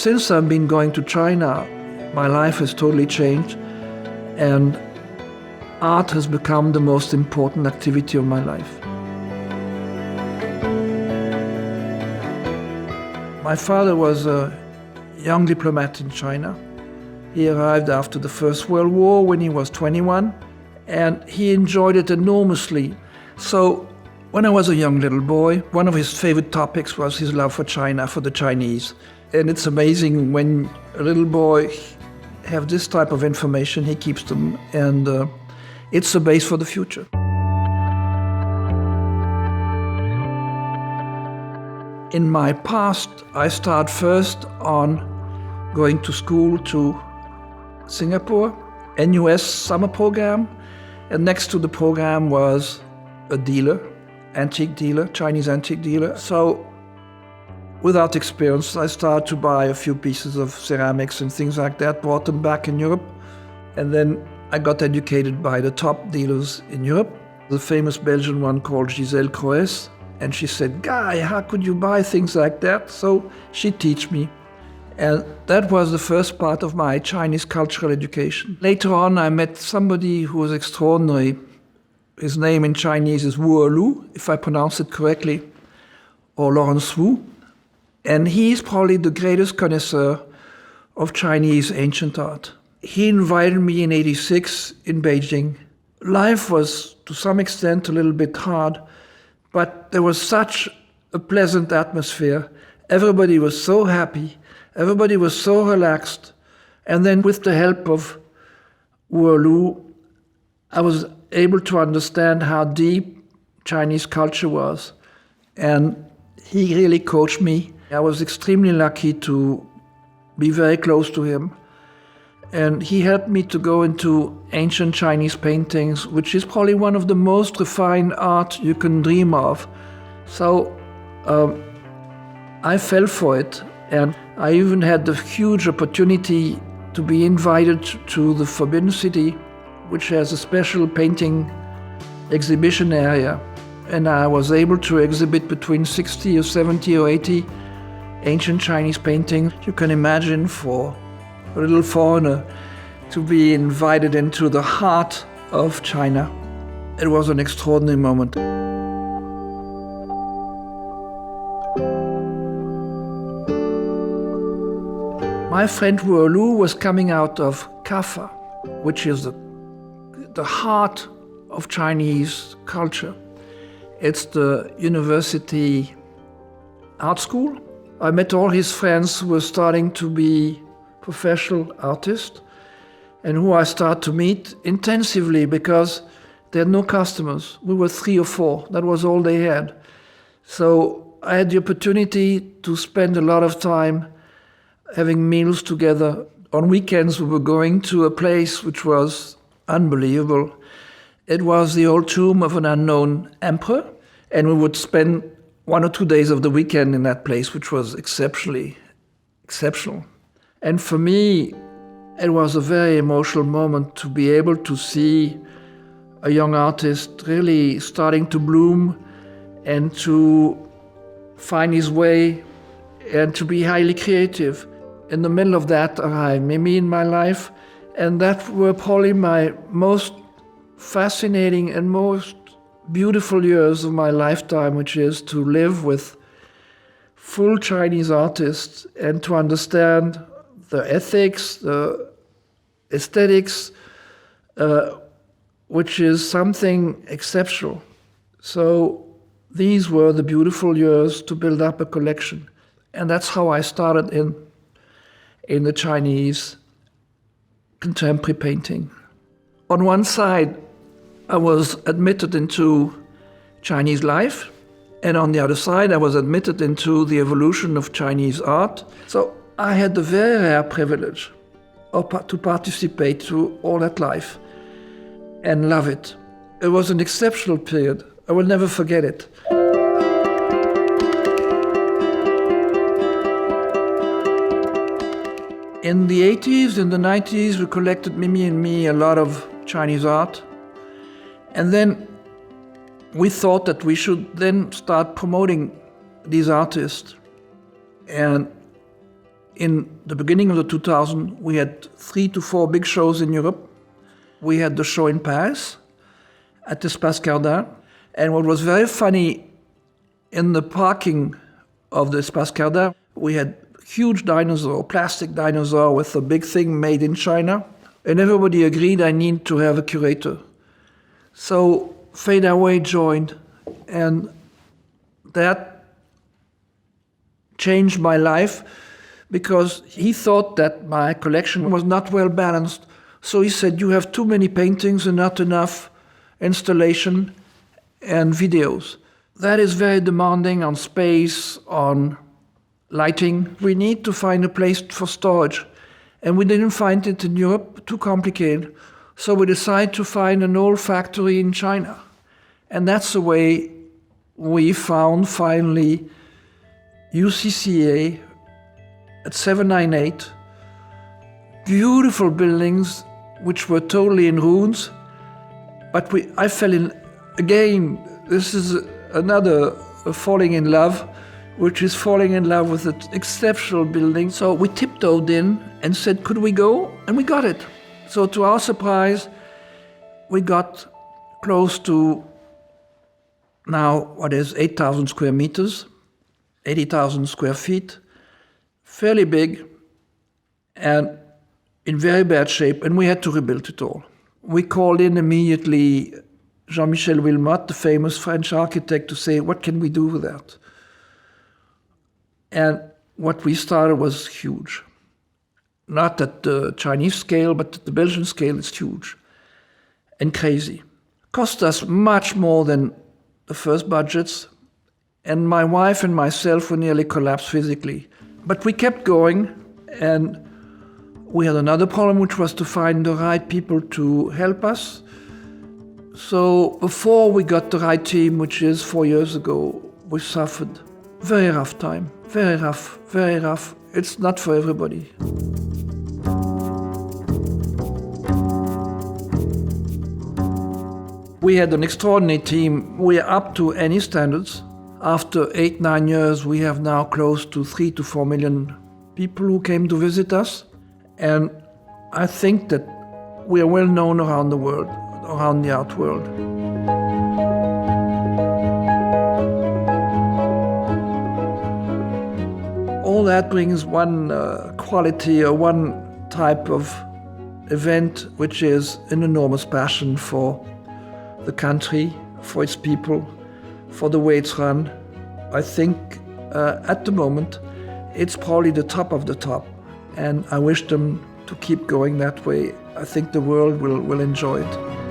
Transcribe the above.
Since I've been going to China, my life has totally changed, and art has become the most important activity of my life. My father was a young diplomat in China. He arrived after the First World War when he was 21, and he enjoyed it enormously. So when I was a young little boy, one of his favorite topics was his love for China, for the Chinese. And it's amazing when a little boy have this type of information, he keeps them, and it's the base for the future. In my past, I start first on going to school to Singapore, NUS summer program, and next to the program was a dealer, antique dealer, Chinese antique dealer. So without experience, I started to buy a few pieces of ceramics and things like that, brought them back in Europe, and then I got educated by the top dealers in Europe, the famous Belgian one called Giselle Croes, and she said, "Guy, how could you buy things like that?" So she taught me. And that was the first part of my Chinese cultural education. Later on, I met somebody who was extraordinary. His name in Chinese is Wu Lu, if I pronounce it correctly, or Lawrence Wu. And he is probably the greatest connoisseur of Chinese ancient art. He invited me in '86 in Beijing. Life was, to some extent, a little bit hard, but there was such a pleasant atmosphere. Everybody was so happy. Everybody was so relaxed. And then with the help of Wu Lu, I was able to understand how deep Chinese culture was. And he really coached me. I was extremely lucky to be very close to him. And he helped me to go into ancient Chinese paintings, which is probably one of the most refined art you can dream of. So I fell for it. And I even had the huge opportunity to be invited to the Forbidden City, which has a special painting exhibition area. And I was able to exhibit between 60 or 70 or 80 ancient Chinese paintings. You can imagine for a little foreigner to be invited into the heart of China. It was an extraordinary moment. My friend Wu Lu was coming out of CAFA, which is the heart of Chinese culture. It's the university art school. I met all his friends who were starting to be professional artists and who I started to meet intensively because they had no customers. We were 3 or 4. That was all they had. So I had the opportunity to spend a lot of time having meals together. On weekends, we were going to a place which was unbelievable. It was the old tomb of an unknown emperor, and we would spend 1 or 2 days of the weekend in that place, which was exceptional. And for me, it was a very emotional moment to be able to see a young artist really starting to bloom and to find his way and to be highly creative. In the middle of that arrived Mimi in my life, and that were probably my most fascinating and most beautiful years of my lifetime, which is to live with full Chinese artists and to understand the ethics, the aesthetics, which is something exceptional. So these were the beautiful years to build up a collection. And that's how I started in the Chinese contemporary painting. On one side, I was admitted into Chinese life, and on the other side, I was admitted into the evolution of Chinese art. So I had the very rare privilege to participate to all that life and love it. It was an exceptional period. I will never forget it. In the 80s, in the 90s, we collected, Mimi and me, a lot of Chinese art. And then we thought that we should then start promoting these artists. And In the beginning of the 2000s, we had 3 to 4 big shows in Europe. We had the show in Paris at Espace Cardin. And what was very funny, in the parking of the Espace Cardin, we had huge dinosaur, plastic dinosaur with a big thing made in China. And everybody agreed I need to have a curator. So Fade Away joined, and that changed my life because he thought that my collection was not well balanced. So he said, you have too many paintings and not enough installation and videos. That is very demanding on space, on lighting. We need to find a place for storage. And we didn't find it in Europe, too complicated. So we decided to find an old factory in China. And that's the way we found finally UCCA at 798. Beautiful buildings which were totally in ruins. But I fell in, again, this is another falling in love, which is falling in love with an exceptional building. So we tiptoed in and said, could we go? And we got it. So to our surprise, we got close to now 8,000 square meters, 80,000 square feet, fairly big and in very bad shape, and we had to rebuild it all. We called in immediately Jean-Michel Wilmot, the famous French architect, to say, what can we do with that? And what we started was huge. Not at the Chinese scale, but at the Belgian scale, it's huge and crazy. Cost us much more than the first budgets, and my wife and myself were nearly collapsed physically. But we kept going, and we had another problem, which was to find the right people to help us. So before we got the right team, which is 4 years ago, we suffered. Very rough time, very rough, very rough. It's not for everybody. We had an extraordinary team. We are up to any standards. After 8-9 years, we have now close to 3 to 4 million people who came to visit us. And I think that we are well known around the world, around the art world. All that brings one quality or one type of event, which is an enormous passion for the country, for its people, for the way it's run. I think at the moment, it's probably the top of the top. And I wish them to keep going that way. I think the world will enjoy it.